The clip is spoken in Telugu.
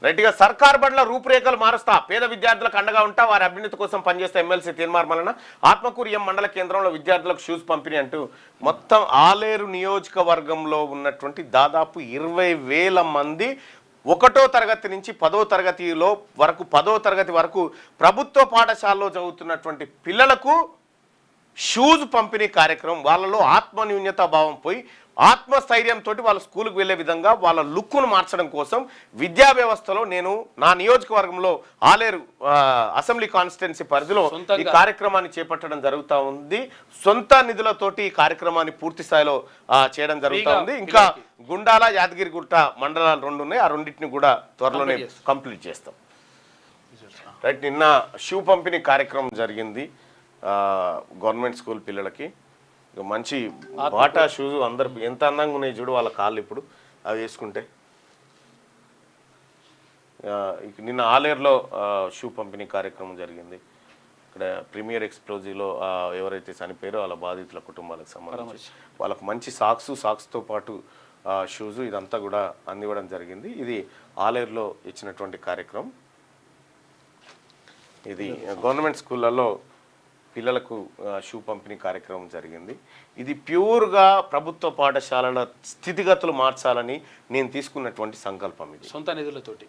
రైట్గా సర్కార్ బడుల రూపురేఖలు మారుస్తా, పేద విద్యార్థులకు అండగా ఉంటా, వారి అభ్యున్నతి కోసం పనిచేస్తే ఎమ్మెల్సీ తీర్మార్మలన, ఆత్మకూరు మండల కేంద్రంలో విద్యార్థులకు షూస్ పంపిణీ అంటూ మొత్తం ఆలేరు నియోజకవర్గంలో ఉన్నటువంటి దాదాపు 20,000 మంది 1వ తరగతి నుంచి 10వ తరగతిలో వరకు 10వ తరగతి వరకు ప్రభుత్వ పాఠశాలలో చదువుతున్నటువంటి పిల్లలకు షూస్ పంపిణీ కార్యక్రమం. వాళ్ళలో ఆత్మన్యూన్యతా భావం పోయి ఆత్మస్థైర్యంతో వాళ్ళ స్కూల్కి వెళ్ళే విధంగా వాళ్ళ లుక్ను మార్చడం కోసం విద్యా వ్యవస్థలో నేను నా నియోజకవర్గంలో ఆలేరు అసెంబ్లీ కాన్స్టిట్యున్సీ పరిధిలో ఈ కార్యక్రమాన్ని చేపట్టడం జరుగుతూ ఉంది. సొంత నిధులతోటి ఈ కార్యక్రమాన్ని పూర్తి స్థాయిలో చేయడం జరుగుతూ ఉంది. ఇంకా గుండాల, యాదగిరిగుట్ట మండలాలు 2 ఉన్నాయి, ఆ రెండింటిని కూడా త్వరలోనే కంప్లీట్ చేస్తాం. రైట్, నిన్న షూ పంపిణీ కార్యక్రమం జరిగింది గవర్నమెంట్ స్కూల్ పిల్లలకి. మంచి బాటా షూస్ అందరు ఎంత అందంగా ఉన్నాయి చూడు, వాళ్ళ కాళ్ళు ఇప్పుడు అవి వేసుకుంటే. నిన్న ఆలేరులో షూ పంపిణీ కార్యక్రమం జరిగింది. ఇక్కడ ప్రీమియర్ ఎక్స్ప్లోజివ్లో ఎవరైతే చనిపోయారో వాళ్ళ బాధితుల కుటుంబాలకు సంబంధించి వాళ్ళకు మంచి సాక్స్తో పాటు షూస్ ఇదంతా కూడా అందివ్వడం జరిగింది. ఇది ఆలేరులో ఇచ్చినటువంటి కార్యక్రమం. ఇది గవర్నమెంట్ స్కూళ్ళల్లో పిల్లలకు షూ పంపిణీ కార్యక్రమం జరిగింది. ఇది ప్యూర్గా ప్రభుత్వ పాఠశాలల స్థితిగతులు మార్చాలని నేను తీసుకున్నటువంటి సంకల్పం. ఇది సొంత నిధులతోటి